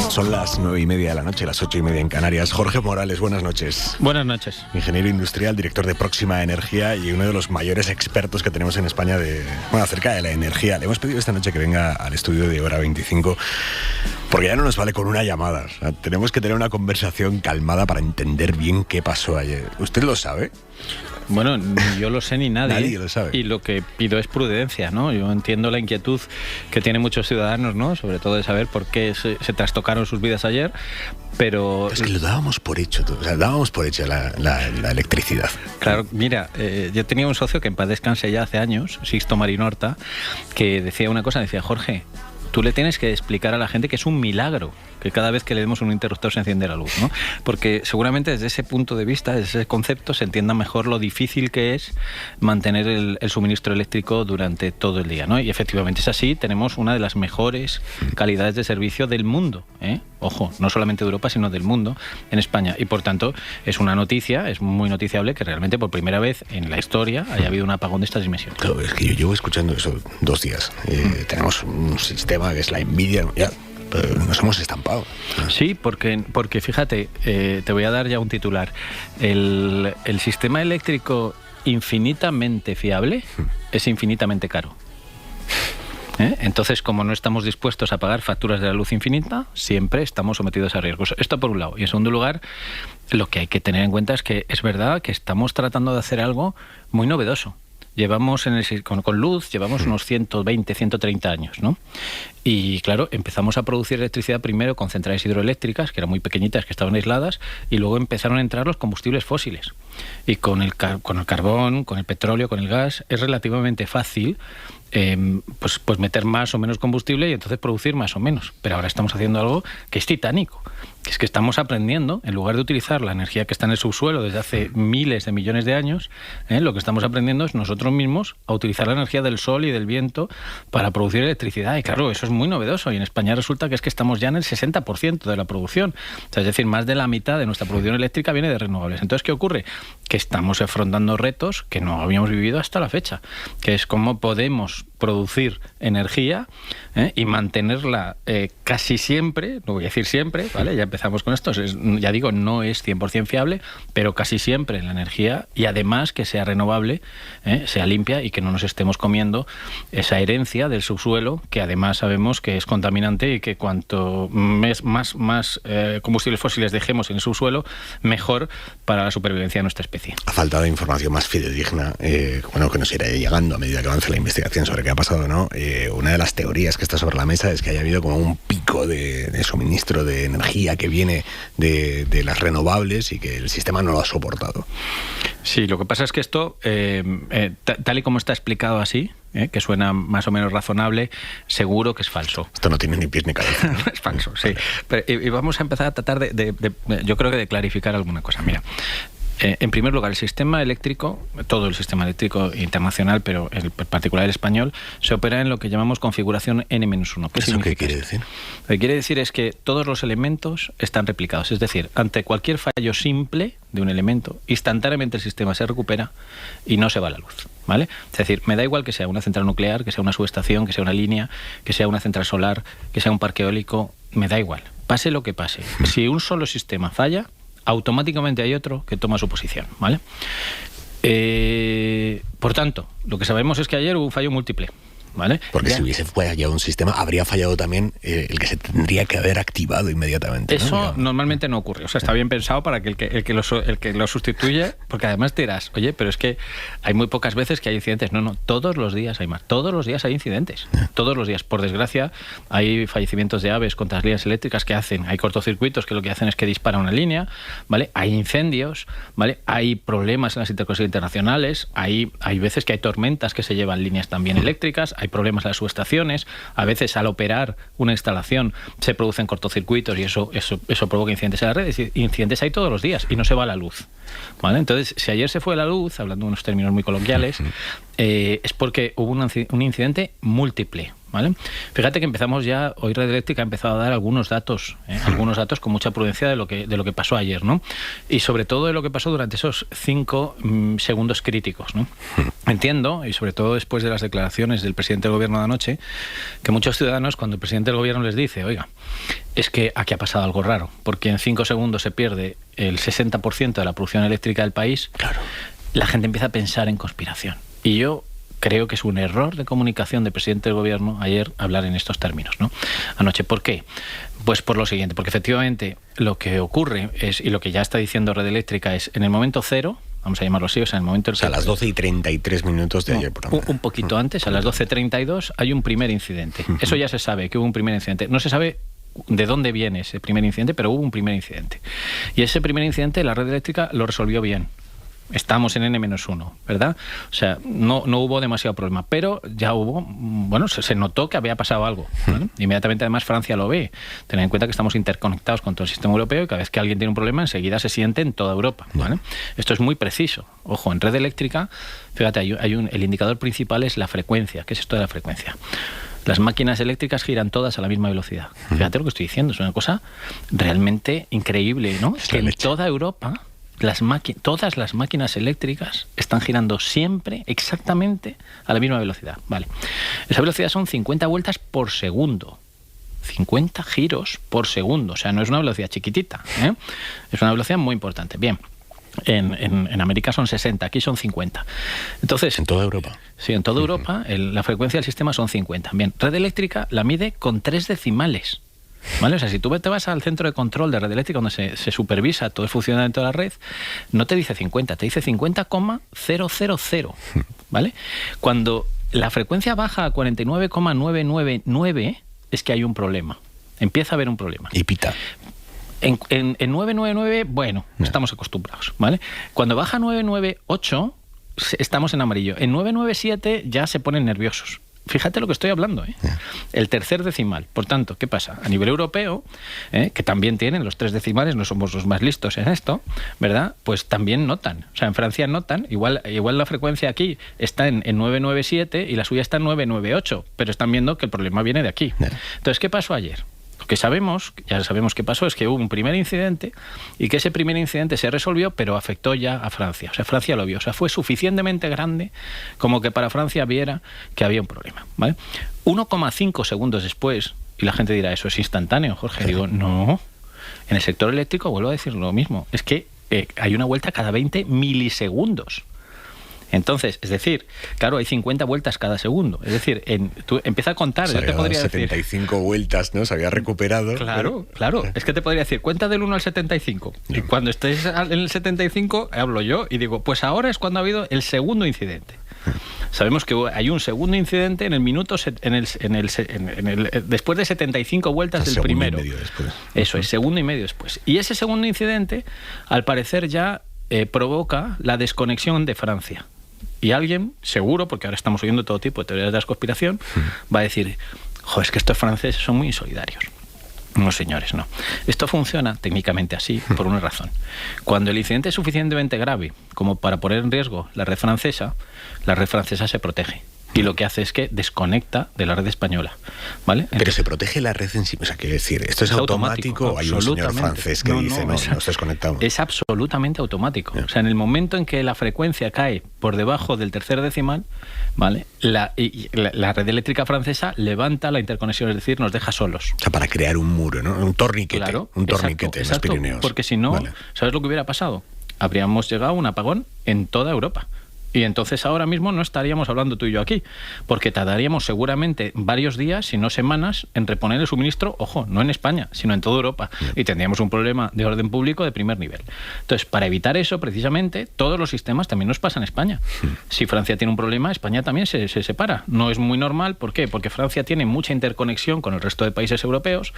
Son las 9:30 de la noche, las 8:30 en Canarias. Jorge Morales, buenas noches. Buenas noches. Ingeniero industrial, director de Próxima Energía y uno de los mayores expertos que tenemos en España acerca de la energía. Le hemos pedido esta noche que venga al estudio de Hora 25 porque ya no nos vale con una llamada. O sea, tenemos que tener una conversación calmada para entender bien qué pasó ayer. ¿Usted lo sabe? Bueno, ni yo lo sé ni Nadie lo sabe. Y lo que pido es prudencia, ¿no? Yo entiendo la inquietud que tienen muchos ciudadanos, ¿no? Sobre todo de saber por qué se trastocaron sus vidas ayer, pero... Es que lo dábamos por hecho, o sea, dábamos por hecho la electricidad. Claro, mira, yo tenía un socio que en paz descanse ya hace años, Sixto Marino Horta, que decía una cosa, decía, Jorge, tú le tienes que explicar a la gente que es un milagro que cada vez que le demos un interruptor se enciende la luz, ¿no? Porque seguramente desde ese punto de vista, desde ese concepto, se entienda mejor lo difícil que es mantener el suministro eléctrico durante todo el día, ¿no? Y efectivamente es así, tenemos una de las mejores calidades de servicio del mundo, ¿eh? Ojo, no solamente de Europa, sino del mundo en España. Y por tanto, es una noticia, es muy noticiable que realmente por primera vez en la historia haya habido un apagón de estas dimensiones. Claro, es que yo llevo escuchando eso 2 días. Tenemos un sistema que es la Nvidia, ya, pero nos hemos estampado. Sí, porque fíjate, te voy a dar ya un titular. El sistema eléctrico infinitamente fiable es infinitamente caro. Entonces, como no estamos dispuestos a pagar facturas de la luz infinita, siempre estamos sometidos a riesgos. Esto por un lado. Y en segundo lugar, lo que hay que tener en cuenta es que es verdad que estamos tratando de hacer algo muy novedoso. Llevamos con luz, llevamos unos 120, 130 años, ¿no? Y claro, empezamos a producir electricidad primero con centrales hidroeléctricas, que eran muy pequeñitas, que estaban aisladas, y luego empezaron a entrar los combustibles fósiles. Y con el carbón, con el petróleo, con el gas, es relativamente fácil pues meter más o menos combustible y entonces producir más o menos. Pero ahora estamos haciendo algo que es titánico, que es que estamos aprendiendo, en lugar de utilizar la energía que está en el subsuelo desde hace miles de millones de años, lo que estamos aprendiendo es nosotros mismos a utilizar la energía del sol y del viento para producir electricidad. Y claro, eso es muy novedoso. Y en España resulta que es que estamos ya en el 60% de la producción. O sea, es decir, más de la mitad de nuestra producción eléctrica viene de renovables. Entonces, ¿qué ocurre? Que estamos afrontando retos que no habíamos vivido hasta la fecha, que es cómo podemos producir energía y mantenerla casi siempre, no voy a decir siempre, ¿vale? Ya empezamos con esto, ya digo, no es 100% fiable, pero casi siempre la energía, y además que sea renovable, sea limpia y que no nos estemos comiendo esa herencia del subsuelo, que además sabemos que es contaminante y que cuanto más combustibles fósiles dejemos en el subsuelo, mejor para la supervivencia de nuestra especie. A falta de información más fidedigna, que nos irá llegando a medida que avance la investigación sobre qué ha pasado, ¿no? Una de las teorías que está sobre la mesa es que haya habido como un pico de suministro de energía que viene de las renovables y que el sistema no lo ha soportado. Sí, lo que pasa es que esto, tal y como está explicado así, que suena más o menos razonable, seguro que es falso. Esto no tiene ni pies ni cabeza. Es falso, sí. Pero, y vamos a empezar a tratar yo creo que de clarificar alguna cosa. Mira, en primer lugar, el sistema eléctrico, todo el sistema eléctrico internacional, pero en particular el español, se opera en lo que llamamos configuración N-1. ¿Eso qué quiere decir? Lo que quiere decir es que todos los elementos están replicados. Es decir, ante cualquier fallo simple de un elemento, instantáneamente el sistema se recupera y no se va la luz, ¿vale? Es decir, me da igual que sea una central nuclear, que sea una subestación, que sea una línea, que sea una central solar, que sea un parque eólico, me da igual. Pase lo que pase. Si un solo sistema falla, automáticamente hay otro que toma su posición, ¿vale? Por tanto, lo que sabemos es que ayer hubo un fallo múltiple, ¿vale? Porque si hubiese fallado un sistema, habría fallado también el que se tendría que haber activado inmediatamente, ¿no? Eso normalmente no ocurre. O sea, está bien pensado para que el que lo sustituye, porque además te dirás, oye, pero es que hay muy pocas veces que hay incidentes. No, todos los días hay más. Todos los días hay incidentes. Todos los días. Por desgracia, hay fallecimientos de aves contra las líneas eléctricas hay cortocircuitos que lo que hacen es que disparan una línea, ¿vale? Hay incendios, ¿vale? Hay problemas en las interconexiones internacionales, hay veces que hay tormentas que se llevan líneas también eléctricas, hay problemas en las subestaciones, a veces al operar una instalación se producen cortocircuitos y eso provoca incidentes en la red. Incidentes hay todos los días y no se va la luz, ¿vale? Entonces, si ayer se fue la luz, hablando de unos términos muy coloquiales, es porque hubo un incidente múltiple, ¿vale? Fíjate que empezamos ya, hoy Red Eléctrica ha empezado a dar algunos datos con mucha prudencia de lo que pasó ayer, ¿no? Y sobre todo de lo que pasó durante esos 5 segundos críticos, ¿no? Entiendo, y sobre todo después de las declaraciones del presidente del gobierno de anoche, que muchos ciudadanos, cuando el presidente del gobierno les dice, oiga, es que aquí ha pasado algo raro, porque en 5 segundos se pierde el 60% de la producción eléctrica del país, claro, la gente empieza a pensar en conspiración. Y yo creo que es un error de comunicación del presidente del gobierno ayer hablar en estos términos, ¿no? Anoche. ¿Por qué? Pues por lo siguiente, porque efectivamente lo que ocurre es, y lo que ya está diciendo Red Eléctrica es, en el momento cero, vamos a llamarlo así, o sea, en el momento... O sea, a las 12:33 de ayer, por ejemplo. Un poquito antes, a las 12:32, hay un primer incidente. Eso ya se sabe, que hubo un primer incidente. No se sabe de dónde viene ese primer incidente, pero hubo un primer incidente. Y ese primer incidente la Red Eléctrica lo resolvió bien. Estamos en N-1, ¿verdad? O sea, no hubo demasiado problema, pero ya hubo, bueno, se notó que había pasado algo, ¿vale? Inmediatamente además Francia lo ve. Tened en cuenta que estamos interconectados con todo el sistema europeo y cada vez que alguien tiene un problema enseguida se siente en toda Europa, ¿vale? Esto es muy preciso. Ojo, en Red Eléctrica, fíjate, el indicador principal es la frecuencia. ¿Qué es esto de la frecuencia? Las máquinas eléctricas giran todas a la misma velocidad. Fíjate lo que estoy diciendo, es una cosa realmente increíble, ¿no? Es que en toda Europa todas las máquinas eléctricas están girando siempre exactamente a la misma velocidad. Vale. Esa velocidad son 50 vueltas por segundo. 50 giros por segundo. O sea, no es una velocidad chiquitita, ¿eh? Es una velocidad muy importante. Bien. En América son 60, aquí son 50. Entonces, ¿en toda Europa? Sí, en toda Europa la frecuencia del sistema son 50. Bien, Red Eléctrica la mide con 3 decimales. ¿Vale? O sea, si tú te vas al centro de control de Red Eléctrica donde se supervisa todo el funcionamiento de la red, no te dice 50, te dice 50,000, ¿vale? Cuando la frecuencia baja a 49,999 es que hay un problema. Empieza a haber un problema. Y pita. En 999, bueno, estamos acostumbrados, ¿vale? Cuando baja a 998, estamos en amarillo. En 997 ya se ponen nerviosos. Fíjate lo que estoy hablando, ¿eh? El tercer decimal. Por tanto, ¿qué pasa? A nivel europeo, que también tienen los 3 decimales, no somos los más listos en esto, ¿verdad? Pues también notan. O sea, en Francia notan, igual la frecuencia aquí está en 997 y la suya está en 998, pero están viendo que el problema viene de aquí. Entonces, ¿qué pasó ayer? Lo que ya sabemos qué pasó, es que hubo un primer incidente y que ese primer incidente se resolvió, pero afectó ya a Francia. O sea, Francia lo vio. O sea, fue suficientemente grande como que para Francia viera que había un problema, ¿vale? 1,5 segundos después, y la gente dirá, eso es instantáneo, Jorge. Digo, no. En el sector eléctrico, vuelvo a decir lo mismo, es que hay una vuelta cada 20 milisegundos. Entonces, es decir, claro, hay 50 vueltas cada segundo. Es decir, tú empieza a contar. O sea, yo te podría 75 decir, vueltas, ¿no? Se había recuperado. Claro. Es que te podría decir, cuenta del 1 al 75. No. Y cuando estés en el 75, hablo yo y digo, pues ahora es cuando ha habido el segundo incidente. Sabemos que hay un segundo incidente en el minuto, después de 75 vueltas del primero. Y medio después. Eso es, segundo y medio después. Y ese segundo incidente, al parecer, ya provoca la desconexión de Francia. Y alguien, seguro, porque ahora estamos oyendo todo tipo de teorías de la conspiración, va a decir, joder, es que estos franceses son muy insolidarios. No, señores, no. Esto funciona técnicamente así, por una razón. Cuando el incidente es suficientemente grave como para poner en riesgo la red francesa se protege. Y lo que hace es que desconecta de la red española, ¿vale? Entonces, pero se protege la red en sí. O sea, quiero decir, ¿esto es automático? Hay un señor francés que dice, nos desconectamos. Es absolutamente automático. O sea, en el momento en que la frecuencia cae por debajo del tercer decimal, ¿vale? La red eléctrica francesa levanta la interconexión, es decir, nos deja solos. O sea, para crear un muro, ¿no? Un torniquete. Claro, un torniquete en los Pirineos. Porque si no, vale. ¿Sabes lo que hubiera pasado? Habríamos llegado a un apagón en toda Europa. Y entonces ahora mismo no estaríamos hablando tú y yo aquí, porque tardaríamos seguramente varios días, si no semanas, en reponer el suministro, ojo, no en España, sino en toda Europa. Y tendríamos un problema de orden público de primer nivel. Entonces, para evitar eso, precisamente, todos los sistemas también nos pasan a España. Si Francia tiene un problema, España también se separa. No es muy normal, ¿por qué? Porque Francia tiene mucha interconexión con el resto de países europeos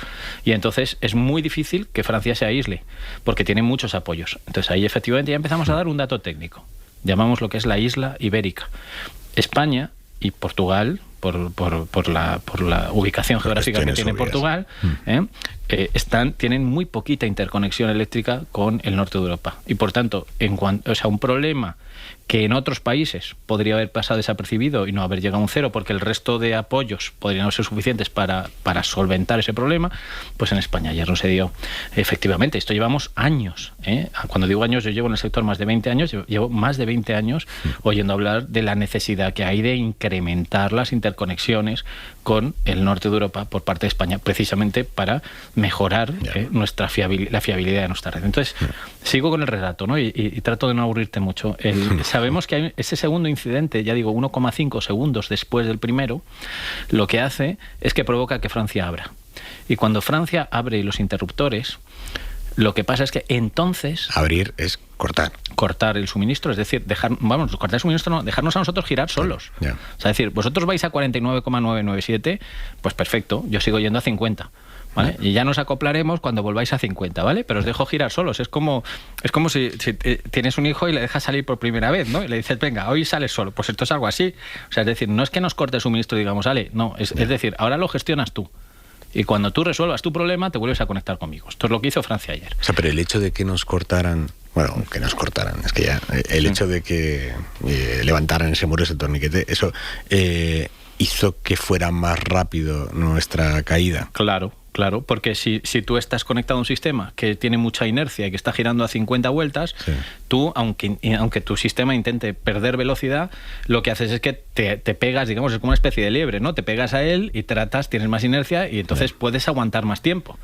y entonces es muy difícil que Francia se aísle, porque tiene muchos apoyos. Entonces ahí efectivamente ya empezamos a dar un dato técnico. Llamamos lo que es la isla ibérica. España y Portugal, por la ubicación geográfica que tiene Portugal, tienen muy poquita interconexión eléctrica con el norte de Europa. Y por tanto, un problema que en otros países podría haber pasado desapercibido y no haber llegado a un cero porque el resto de apoyos podrían no ser suficientes para solventar ese problema, pues en España ayer no se dio. Efectivamente, esto llevamos años. Cuando digo años, yo llevo en el sector más de 20 años, llevo más de 20 años oyendo hablar de la necesidad que hay de incrementar las interconexiones con el norte de Europa por parte de España, precisamente para mejorar la fiabilidad de nuestra red. Entonces, sigo con el relato, ¿no? Y trato de no aburrirte mucho. Sabemos que hay ese segundo incidente, ya digo, 1,5 segundos después del primero, lo que hace es que provoca que Francia abra. Y cuando Francia abre los interruptores, lo que pasa es que entonces... Abrir es cortar. Cortar el suministro, es decir, cortar el suministro, no, dejarnos a nosotros girar solos. Yeah. O sea, es decir, vosotros vais a 49,997, pues perfecto, yo sigo yendo a 50. ¿Vale? Y ya nos acoplaremos cuando volváis a 50, ¿vale? Pero os dejo girar solos. Es como si tienes un hijo y le dejas salir por primera vez, ¿no? Y le dices, venga, hoy sales solo. Pues esto es algo así. O sea, es decir, no es que nos corte el suministro y digamos, vale, no, es decir, ahora lo gestionas tú. Y cuando tú resuelvas tu problema, te vuelves a conectar conmigo. Esto es lo que hizo Francia ayer. O sea, pero el hecho de que nos cortaran... Bueno, que nos cortaran, es que ya... El hecho de que levantaran ese muro, ese torniquete, eso hizo que fuera más rápido nuestra caída. Claro, porque si tú estás conectado a un sistema que tiene mucha inercia y que está girando a 50 vueltas, tú, aunque tu sistema intente perder velocidad, lo que haces es que te pegas, digamos, es como una especie de liebre, ¿no? Te pegas a él y tienes más inercia y entonces puedes aguantar más tiempo.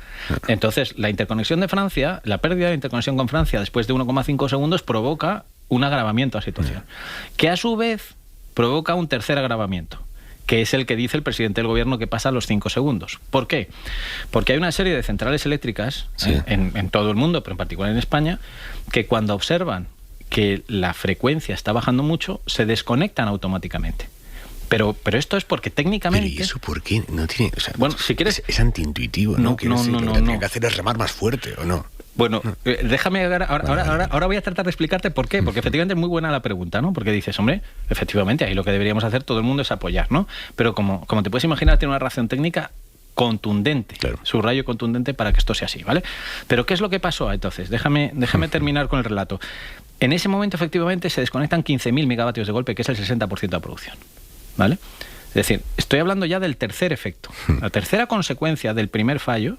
Entonces, la interconexión de Francia, la pérdida de interconexión con Francia después de 1,5 segundos provoca un agravamiento a la situación, que a su vez provoca un tercer agravamiento, que es el que dice el presidente del gobierno que pasa a los 5 segundos. ¿Por qué? Porque hay una serie de centrales eléctricas en todo el mundo, pero en particular en España, que cuando observan que la frecuencia está bajando mucho, se desconectan automáticamente. Pero esto es porque técnicamente... ¿Pero y eso por qué? No tiene... O sea, bueno, si quieres... Es antiintuitivo, ¿no? Lo que hay que hacer es remar más fuerte, ¿o no? Bueno, déjame ahora voy a tratar de explicarte por qué, porque efectivamente es muy buena la pregunta, ¿no? Porque dices, hombre, efectivamente, ahí lo que deberíamos hacer todo el mundo es apoyar, ¿no? Pero como te puedes imaginar, tiene una razón técnica contundente, subrayo contundente para que esto sea así, ¿vale? Pero ¿qué es lo que pasó entonces? Déjame terminar con el relato. En ese momento, efectivamente, se desconectan 15.000 megavatios de golpe, que es el 60% de la producción, ¿vale? Es decir, estoy hablando ya del tercer efecto. La tercera consecuencia del primer fallo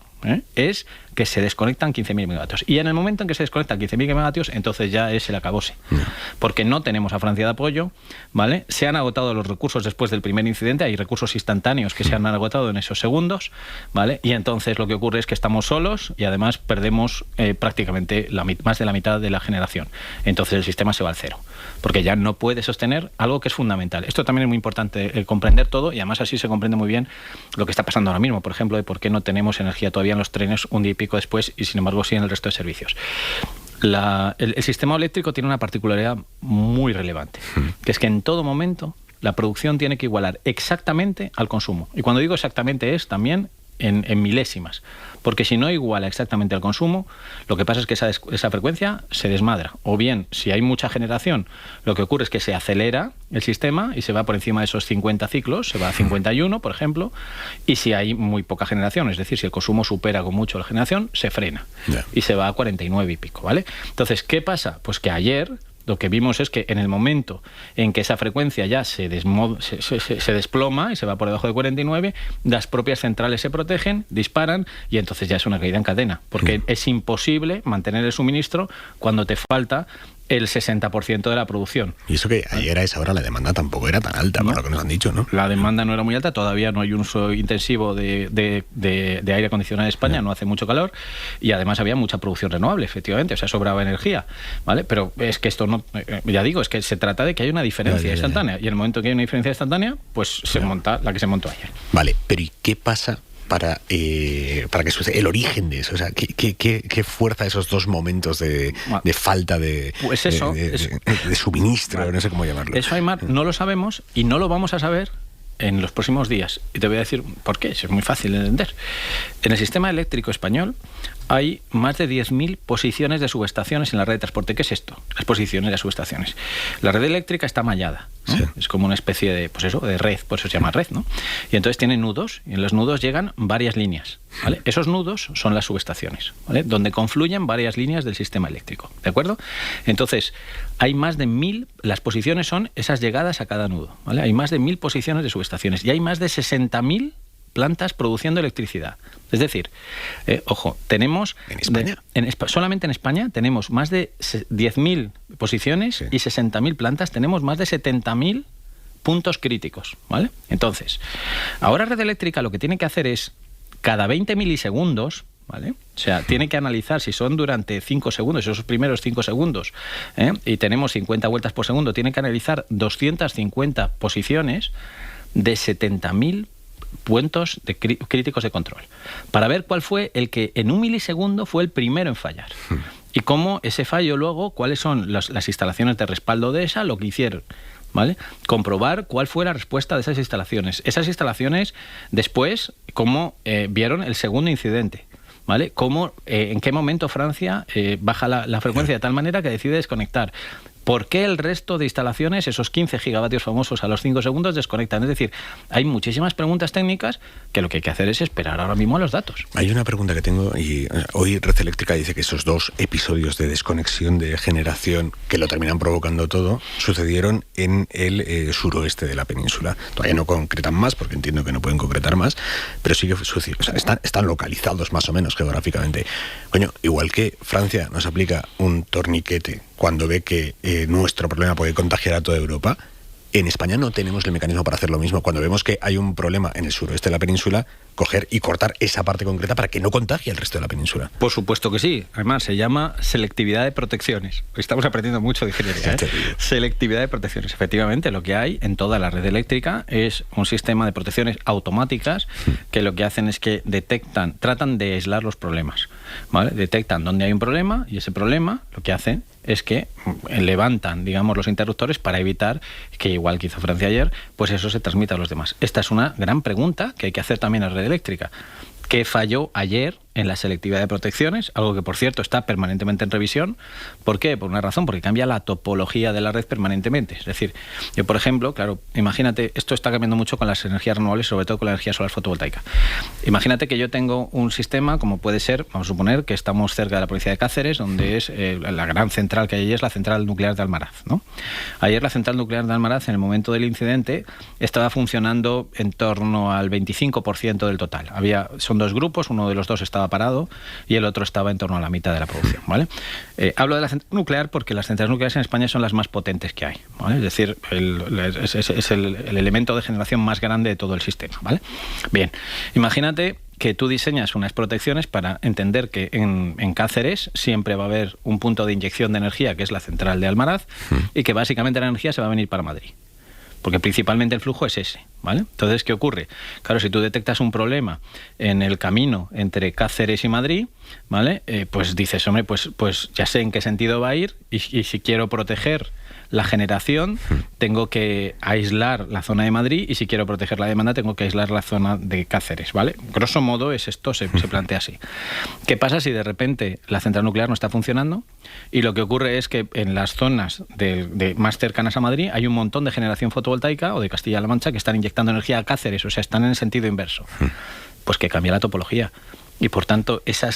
es que se desconectan 15.000 megavatios. Y en el momento en que se desconectan 15.000 megavatios, entonces ya es el acabose. Porque no tenemos a Francia de apoyo, ¿vale? Se han agotado los recursos después del primer incidente, hay recursos instantáneos que se han agotado en esos segundos, ¿vale? Y entonces lo que ocurre es que estamos solos y además perdemos prácticamente más de la mitad de la generación. Entonces el sistema se va al cero, porque ya no puede sostener algo que es fundamental. Esto también es muy importante, comprender todo, y además así se comprende muy bien lo que está pasando ahora mismo, por ejemplo, de por qué no tenemos energía todavía en los trenes un día y pico después y sin embargo sí en el resto de servicios. El sistema eléctrico tiene una particularidad muy relevante, que es que en todo momento la producción tiene que igualar exactamente al consumo. Y cuando digo exactamente es también en milésimas, porque si no iguala exactamente al consumo, lo que pasa es que esa frecuencia se desmadra. O bien, si hay mucha generación, lo que ocurre es que se acelera el sistema y se va por encima de esos 50 ciclos, se va a 51, por ejemplo, y si hay muy poca generación, es decir, si el consumo supera con mucho la generación, se frena y se va a 49 y pico, ¿vale? Entonces, ¿qué pasa? Pues que ayer lo que vimos es que en el momento en que esa frecuencia ya se desploma y se va por debajo de 49, las propias centrales se protegen, disparan y entonces ya es una caída en cadena, porque es imposible mantener el suministro cuando te falta el 60% de la producción. Y eso que ayer a esa hora la demanda tampoco era tan alta, por lo que nos han dicho, ¿no? La demanda no era muy alta, todavía no hay un uso intensivo de aire acondicionado en España, no hace mucho calor, y además había mucha producción renovable, efectivamente, o sea, sobraba energía, ¿vale? Pero es que esto no, ya digo, es que se trata de que hay una diferencia instantánea, y en el momento que hay una diferencia instantánea, pues se monta la que se montó ayer. Vale, pero ¿y qué pasa para que suceda el origen de eso? O sea, ¿qué fuerza esos dos momentos de falta de suministro? No sé cómo llamarlo. Eso, Aymar, no lo sabemos y no lo vamos a saber en los próximos días. Y te voy a decir por qué, eso es muy fácil de entender. En el sistema eléctrico español hay más de 10.000 posiciones de subestaciones en la red de transporte. ¿Qué es esto? Las posiciones de las subestaciones. La red eléctrica está mallada, ¿no? Sí. Es como una especie de, pues eso, de red, por eso se llama red, ¿no? Y entonces tiene nudos, y en los nudos llegan varias líneas, ¿vale? Esos nudos son las subestaciones, ¿vale? Donde confluyen varias líneas del sistema eléctrico, ¿de acuerdo? Entonces, hay más de 1.000, las posiciones son esas llegadas a cada nudo, ¿vale? Hay más de 1.000 posiciones de subestaciones y hay más de 60.000 plantas produciendo electricidad. Es decir, ojo, tenemos... ¿En España? Solamente en España tenemos más de 10.000 posiciones, sí, y 60.000 plantas, tenemos más de 70.000 puntos críticos, ¿vale? Entonces, ahora Red Eléctrica lo que tiene que hacer es, cada 20 milisegundos, ¿vale? O sea, tiene que analizar si son durante 5 segundos, esos primeros 5 segundos, y tenemos 50 vueltas por segundo, tiene que analizar 250 posiciones de 70.000 puntos críticos de control, para ver cuál fue el que en un milisegundo fue el primero en fallar. Y cómo ese fallo luego, cuáles son las instalaciones de respaldo de esa, lo que hicieron, ¿vale? Comprobar cuál fue la respuesta de esas instalaciones. Esas instalaciones, después, cómo vieron el segundo incidente, ¿vale? Cómo, en qué momento Francia baja la frecuencia de tal manera que decide desconectar. ¿Por qué el resto de instalaciones, esos 15 gigavatios famosos a los 5 segundos, desconectan? Es decir, hay muchísimas preguntas técnicas que lo que hay que hacer es esperar ahora mismo a los datos. Hay una pregunta que tengo, y hoy Red Eléctrica dice que esos 2 episodios de desconexión de generación que lo terminan provocando todo, sucedieron en el suroeste de la península. Todavía no concretan más, porque entiendo que no pueden concretar más, pero sí que sucedió. O sea, están localizados más o menos geográficamente. Coño, igual que Francia nos aplica un torniquete cuando ve que nuestro problema puede contagiar a toda Europa, en España no tenemos el mecanismo para hacer lo mismo. Cuando vemos que hay un problema en el suroeste de la península, coger y cortar esa parte concreta para que no contagie el resto de la península. Por supuesto que sí. Además, se llama selectividad de protecciones. Estamos aprendiendo mucho de ingeniería, ¿eh? Selectividad de protecciones. Efectivamente, lo que hay en toda la red eléctrica es un sistema de protecciones automáticas que lo que hacen es que tratan de aislar los problemas, ¿vale? Detectan dónde hay un problema y ese problema lo que hacen es que levantan, digamos, los interruptores para evitar que, igual que hizo Francia ayer, pues eso se transmita a los demás. Esta es una gran pregunta que hay que hacer también a Red Eléctrica. ¿Qué falló ayer en la selectividad de protecciones? Algo que, por cierto, está permanentemente en revisión. ¿Por qué? Por una razón, porque cambia la topología de la red permanentemente. Es decir, yo, por ejemplo, claro, imagínate, esto está cambiando mucho con las energías renovables, sobre todo con la energía solar fotovoltaica. Imagínate que yo tengo un sistema, como puede ser, vamos a suponer que estamos cerca de la provincia de Cáceres, donde es la gran central que hay allí, es la central nuclear de Almaraz, ¿no? Ayer la central nuclear de Almaraz, en el momento del incidente, estaba funcionando en torno al 25% del total. Son 2 grupos, uno de los 2 estaba parado y el otro estaba en torno a la mitad de la producción, ¿vale? Hablo de la central nuclear porque las centrales nucleares en España son las más potentes que hay, ¿vale? Es decir, es el elemento de generación más grande de todo el sistema, ¿vale? Bien, imagínate que tú diseñas unas protecciones para entender que en Cáceres siempre va a haber un punto de inyección de energía, que es la central de Almaraz, y que básicamente la energía se va a venir para Madrid. Porque principalmente el flujo es ese, ¿vale? Entonces, ¿qué ocurre? Claro, si tú detectas un problema en el camino entre Cáceres y Madrid, ¿vale? Pues dices, hombre, pues ya sé en qué sentido va a ir y si quiero proteger la generación, tengo que aislar la zona de Madrid y si quiero proteger la demanda, tengo que aislar la zona de Cáceres, ¿vale? Grosso modo es esto, se plantea así. ¿Qué pasa si de repente la central nuclear no está funcionando? Y lo que ocurre es que en las zonas más cercanas a Madrid hay un montón de generación fotovoltaica o de Castilla-La Mancha que están inyectando energía a Cáceres, o sea, están en el sentido inverso. Pues que cambia la topología. Y por tanto, esa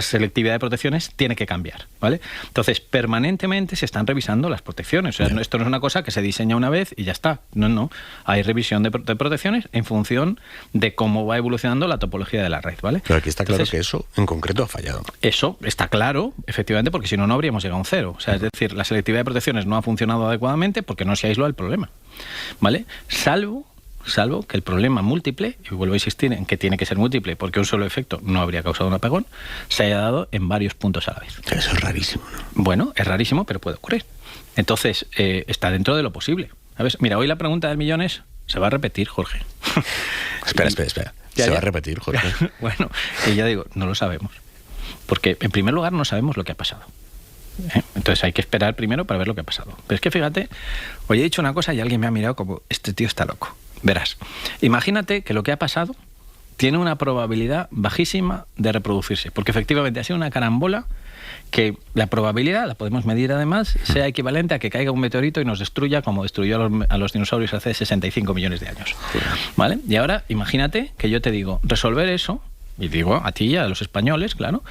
selectividad de protecciones tiene que cambiar, ¿vale? Entonces, permanentemente se están revisando las protecciones. O sea, esto no es una cosa que se diseña una vez y ya está. No. Hay revisión de protecciones en función de cómo va evolucionando la topología de la red, ¿vale? Pero aquí está claro que eso en concreto ha fallado. Eso está claro, efectivamente, porque si no, no habríamos llegado a un 0. O sea, es decir, la selectividad de protecciones no ha funcionado adecuadamente porque no se aisló el problema, ¿vale? Salvo que el problema múltiple, y vuelvo a insistir en que tiene que ser múltiple porque un solo efecto no habría causado un apagón, se haya dado en varios puntos a la vez. Eso es rarísimo, ¿no? Bueno, es rarísimo, pero puede ocurrir. Entonces, está dentro de lo posible. ¿Sabes? Mira, hoy la pregunta del millón es, ¿se va a repetir, Jorge? Espera. ¿Se va a repetir, Jorge? Bueno, y ya digo, no lo sabemos. Porque, en primer lugar, no sabemos lo que ha pasado. Entonces hay que esperar primero para ver lo que ha pasado. Pero es que fíjate, hoy he dicho una cosa y alguien me ha mirado como, este tío está loco. Verás, imagínate que lo que ha pasado tiene una probabilidad bajísima de reproducirse, porque efectivamente ha sido una carambola que la probabilidad, la podemos medir además, sea equivalente a que caiga un meteorito y nos destruya como destruyó a los dinosaurios hace 65 millones de años. ¿Vale? Y ahora imagínate que yo te digo, resolver eso, y digo a ti y a los españoles, claro,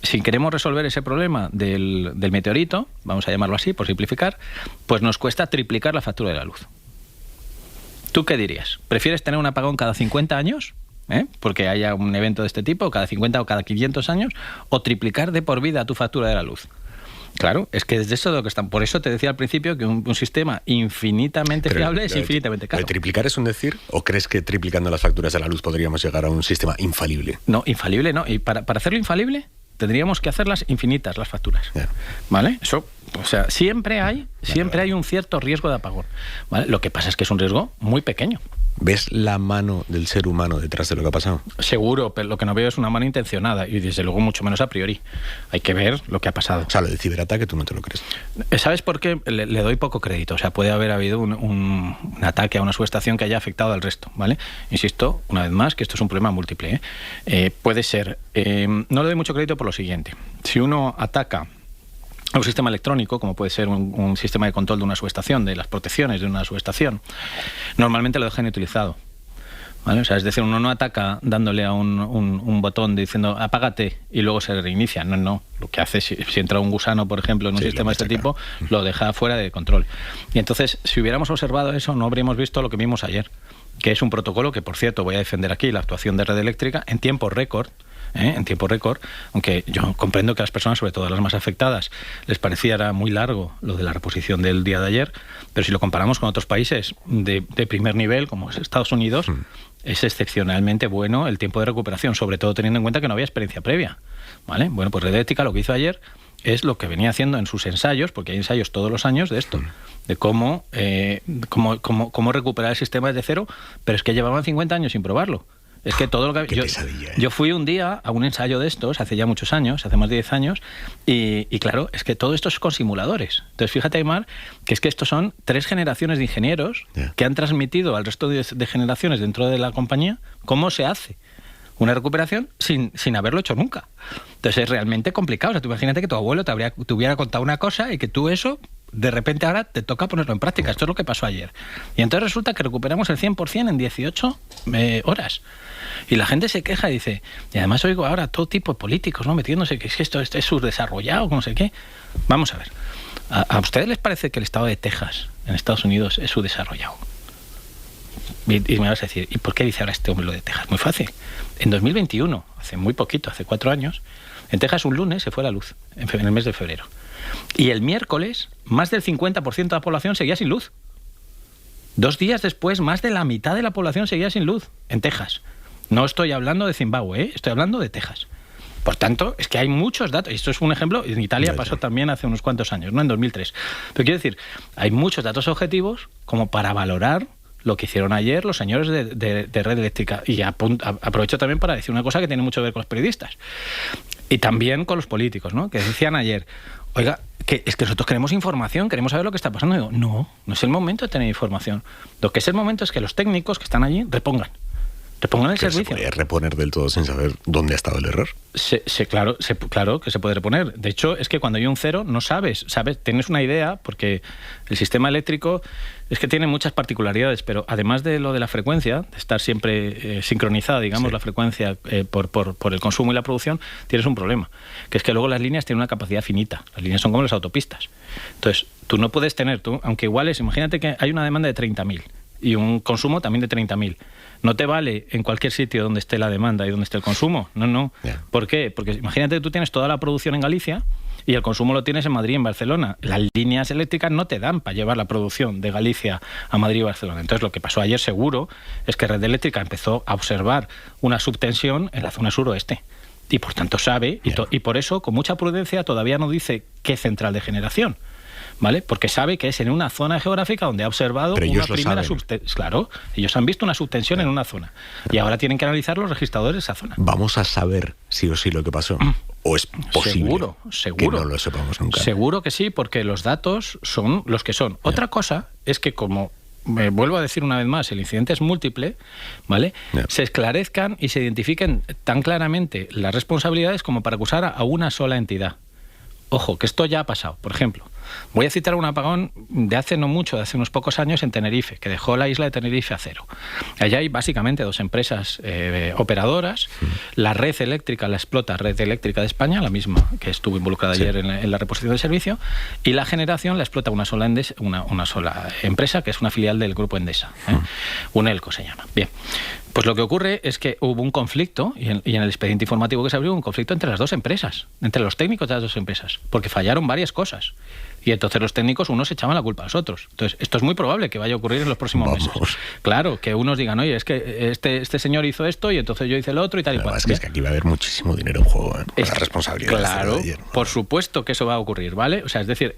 si queremos resolver ese problema del meteorito, vamos a llamarlo así por simplificar, pues nos cuesta triplicar la factura de la luz. ¿Tú qué dirías? ¿Prefieres tener un apagón cada 50 años? Porque haya un evento de este tipo, cada 50 o cada 500 años, o triplicar de por vida tu factura de la luz. Claro, es que desde eso de lo que están. Por eso te decía al principio que un sistema infinitamente fiable es infinitamente caro. ¿De triplicar es un decir? ¿O crees que triplicando las facturas de la luz podríamos llegar a un sistema infalible? No, infalible no. Y para hacerlo infalible tendríamos que hacerlas infinitas las facturas. Yeah. ¿Vale? Eso, o sea, siempre hay un cierto riesgo de apagón. ¿Vale? Lo que pasa es que es un riesgo muy pequeño. ¿Ves la mano del ser humano detrás de lo que ha pasado? Seguro, pero lo que no veo es una mano intencionada y desde luego mucho menos a priori. Hay que ver lo que ha pasado. O sea, lo del ciberataque tú no te lo crees. ¿Sabes por qué? Le doy poco crédito. O sea, puede haber habido un ataque a una subestación que haya afectado al resto, ¿vale? Insisto, una vez más, que esto es un problema múltiple. Puede ser. No le doy mucho crédito por lo siguiente. Si uno ataca a un sistema electrónico, como puede ser un sistema de control de una subestación, de las protecciones de una subestación, normalmente lo dejan inutilizado. ¿Vale? O sea, es decir, uno no ataca dándole a un botón diciendo apágate y luego se reinicia. No. Lo que hace, si entra un gusano, por ejemplo, en un sistema de este tipo, lo deja fuera de control. Y entonces, si hubiéramos observado eso, no habríamos visto lo que vimos ayer, que es un protocolo que, por cierto, voy a defender aquí, la actuación de Red Eléctrica, en tiempo récord, aunque yo comprendo que a las personas, sobre todo las más afectadas, les pareciera muy largo lo de la reposición del día de ayer, pero si lo comparamos con otros países de primer nivel, como es Estados Unidos, es excepcionalmente bueno el tiempo de recuperación, sobre todo teniendo en cuenta que no había experiencia previa. ¿Vale? Bueno, pues Red Eléctrica lo que hizo ayer es lo que venía haciendo en sus ensayos, porque hay ensayos todos los años de esto, de cómo recuperar el sistema desde cero, pero es que llevaban 50 años sin probarlo. Es que todo lo que yo fui un día a un ensayo de estos hace ya muchos años, hace más de 10 años, y claro, es que todo esto es con simuladores. Entonces fíjate, Aymar, que es que estos son 3 generaciones de ingenieros que han transmitido al resto de generaciones dentro de la compañía cómo se hace una recuperación sin haberlo hecho nunca. Entonces es realmente complicado. O sea, tú imagínate que tu abuelo te hubiera contado una cosa y que tú eso de repente ahora te toca ponerlo en práctica. Esto es lo que pasó ayer. Y entonces resulta que recuperamos el 100% en 18 horas. Y la gente se queja y dice, y además oigo ahora todo tipo de políticos, ¿no? Metiéndose que es que esto es subdesarrollado, no sé qué. Vamos a ver. ¿A ustedes les parece que el estado de Texas en Estados Unidos es subdesarrollado? Y me vas a decir, ¿y por qué dice ahora este hombre lo de Texas? Muy fácil. En 2021, hace muy poquito, hace 4 años, en Texas un lunes se fue la luz, en el mes de febrero. Y el miércoles, más del 50% de la población seguía sin luz. 2 días después, más de la mitad de la población seguía sin luz en Texas. No estoy hablando de Zimbabue, estoy hablando de Texas. Por tanto, es que hay muchos datos, y esto es un ejemplo, en Italia pasó también hace unos cuantos años, ¿no? En 2003. Pero quiero decir, hay muchos datos objetivos como para valorar lo que hicieron ayer los señores de Red Eléctrica. Y aprovecho también para decir una cosa que tiene mucho que ver con los periodistas. Y también con los políticos, ¿no? Que decían ayer, oiga, que es que nosotros queremos información, queremos saber lo que está pasando. Y digo, no es el momento de tener información. Lo que es el momento es que los técnicos que están allí repongan el servicio. ¿Se puede reponer del todo sin saber dónde ha estado el error? Claro que se puede reponer. De hecho, es que cuando hay un cero no sabes, tienes una idea, porque el sistema eléctrico es que tiene muchas particularidades, pero además de lo de la frecuencia, de estar siempre sincronizada, digamos, la frecuencia por el consumo y la producción, tienes un problema, que es que luego las líneas tienen una capacidad finita. Las líneas son como las autopistas. Entonces, tú no puedes tener, aunque iguales, imagínate que hay una demanda de 30.000 y un consumo también de 30.000. No te vale en cualquier sitio donde esté la demanda y donde esté el consumo. No. Yeah. ¿Por qué? Porque imagínate que tú tienes toda la producción en Galicia y el consumo lo tienes en Madrid y en Barcelona. Las líneas eléctricas no te dan para llevar la producción de Galicia a Madrid y Barcelona. Entonces lo que pasó ayer seguro es que Red Eléctrica empezó a observar una subtensión en la zona suroeste. Y por tanto sabe, y por eso con mucha prudencia todavía no dice qué central de generación. ¿Vale? Porque sabe que es en una zona geográfica donde ha observado una primera subtensión. Claro, ellos han visto una subtensión en una zona. Y ahora tienen que analizar los registradores de esa zona. ¿Vamos a saber sí o sí lo que pasó? ¿O es posible seguro, que no lo sepamos nunca? Seguro que sí, porque los datos son los que son. Otra cosa es que como vuelvo a decir una vez más, el incidente es múltiple, ¿vale? Se esclarezcan y se identifiquen tan claramente las responsabilidades como para acusar a una sola entidad. Ojo, que esto ya ha pasado. Por ejemplo, voy a citar un apagón de hace no mucho, de hace unos pocos años en Tenerife, que dejó la isla de Tenerife a cero. Allá hay básicamente 2 empresas operadoras. La red eléctrica la explota Red Eléctrica de España, la misma que estuvo involucrada ayer en la reposición del servicio, y la generación la explota una sola empresa, que es una filial del grupo Endesa. Unelco se llama. Bien. Pues lo que ocurre es que hubo un conflicto, y en el expediente informativo que se abrió, un conflicto entre las 2 empresas, entre los técnicos de las 2 empresas, porque fallaron varias cosas. Y entonces los técnicos, unos echaban la culpa a los otros. Entonces, esto es muy probable que vaya a ocurrir en los próximos meses. Claro, que unos digan, oye, es que este señor hizo esto y entonces yo hice lo otro y tal y cual. Es que aquí va a haber muchísimo dinero en juego, la responsabilidad. Claro, por supuesto que eso va a ocurrir, ¿vale? O sea, es decir,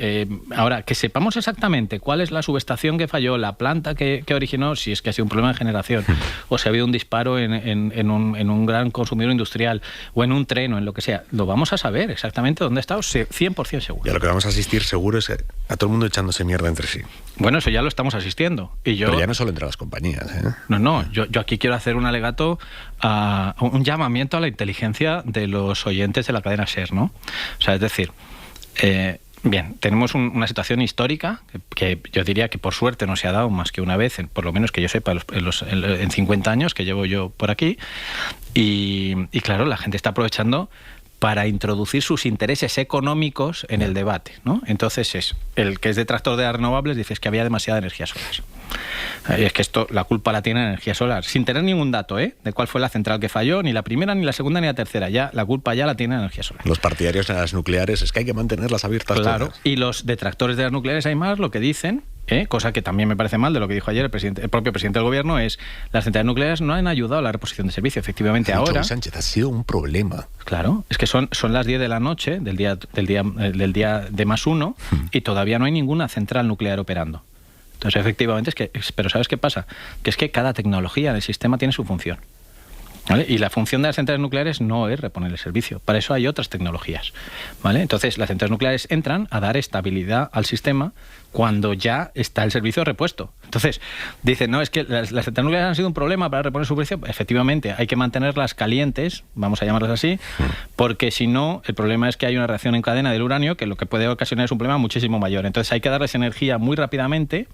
ahora, que sepamos exactamente cuál es la subestación que falló, la planta que originó, si es que ha sido un problema de generación, o si ha habido un disparo en un gran consumidor industrial, o en un tren, o en lo que sea, lo vamos a saber exactamente dónde está, 100% seguro. Y a lo que vamos a asistir seguro es a todo el mundo echándose mierda entre sí. Bueno, eso ya lo estamos asistiendo. Pero ya no solo entre las compañías, ¿eh? No, yo aquí quiero hacer un alegato, un llamamiento a la inteligencia de los oyentes de la cadena SER, ¿no? O sea, es decir, bien, tenemos una situación histórica que yo diría que por suerte no se ha dado más que una vez, por lo menos que yo sepa, en 50 años que llevo yo por aquí, y claro, la gente está aprovechando para introducir sus intereses económicos en el debate, ¿no? Entonces el que es detractor de las renovables dice que había demasiada energía solar. Y es que esto, la culpa la tiene la energía solar, sin tener ningún dato, de cuál fue la central que falló, ni la primera, ni la segunda, ni la tercera. Ya la culpa ya la tiene la energía solar. Los partidarios de las nucleares es que hay que mantenerlas abiertas. Claro, todas. Y los detractores de las nucleares, hay más, lo que dicen, cosa que también me parece mal de lo que dijo ayer el propio presidente del gobierno, es las centrales nucleares no han ayudado a la reposición de servicio. Efectivamente, ahora... Sánchez, ha sido un problema. Claro, es que son las 10 de la noche del día de +1 y todavía no hay ninguna central nuclear operando. Entonces, efectivamente, pero ¿sabes qué pasa? Que es que cada tecnología en el sistema tiene su función, ¿vale? Y la función de las centrales nucleares no es reponer el servicio. Para eso hay otras tecnologías, ¿vale? Entonces, las centrales nucleares entran a dar estabilidad al sistema cuando ya está el servicio repuesto. Entonces, dicen, no, es que las centrales nucleares han sido un problema para reponer su servicio. Efectivamente, hay que mantenerlas calientes, vamos a llamarlas así, porque si no, el problema es que hay una reacción en cadena del uranio que lo que puede ocasionar es un problema muchísimo mayor. Entonces, hay que darles energía muy rápidamente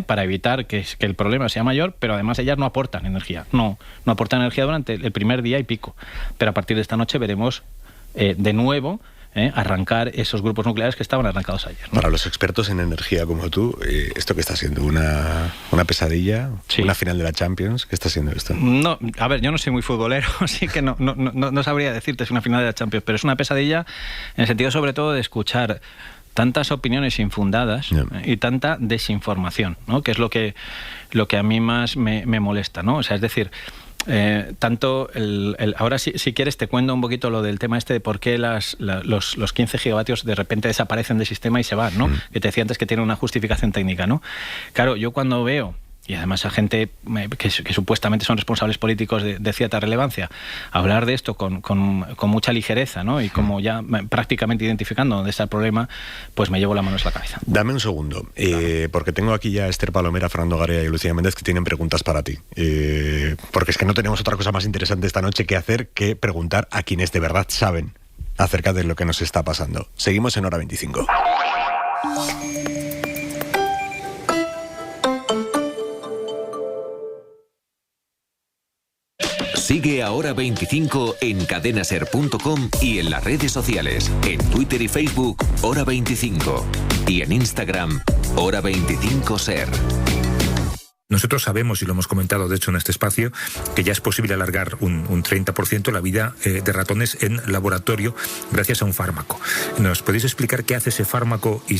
para evitar que el problema sea mayor, pero además ellas no aportan energía. No aportan energía durante el primer día y pico. Pero a partir de esta noche veremos de nuevo arrancar esos grupos nucleares que estaban arrancados ayer, ¿no? Para los expertos en energía como tú, ¿esto qué está siendo? ¿Una pesadilla? Sí. ¿Una final de la Champions? ¿Qué está siendo esto? No, a ver, yo no soy muy futbolero, así que no sabría decirte si es una final de la Champions, pero es una pesadilla en el sentido sobre todo de escuchar tantas opiniones infundadas y tanta desinformación, ¿no? Que es lo que a mí más me molesta, ¿no? O sea, es decir... ahora si quieres te cuento un poquito lo del tema de por qué los 15 gigavatios de repente desaparecen del sistema y se van, ¿no? Que te decía antes que tiene una justificación técnica, ¿no? Claro, yo cuando veo, y además a gente que supuestamente son responsables políticos de cierta relevancia, hablar de esto con mucha ligereza, ¿no? Y como ya prácticamente identificando dónde está el problema, pues me llevo la mano a la cabeza. Dame un segundo, porque tengo aquí ya a Esther Palomera, Fernando Garea y Lucía Méndez que tienen preguntas para ti. Porque es que no tenemos otra cosa más interesante esta noche que hacer que preguntar a quienes de verdad saben acerca de lo que nos está pasando. Seguimos en Hora 25. Sigue a Hora 25 en cadenaser.com y en las redes sociales, en Twitter y Facebook, Hora 25, y en Instagram, Hora 25 Ser. Nosotros sabemos, y lo hemos comentado de hecho en este espacio, que ya es posible alargar un 30% la vida de ratones en laboratorio gracias a un fármaco. ¿Nos podéis explicar qué hace ese fármaco y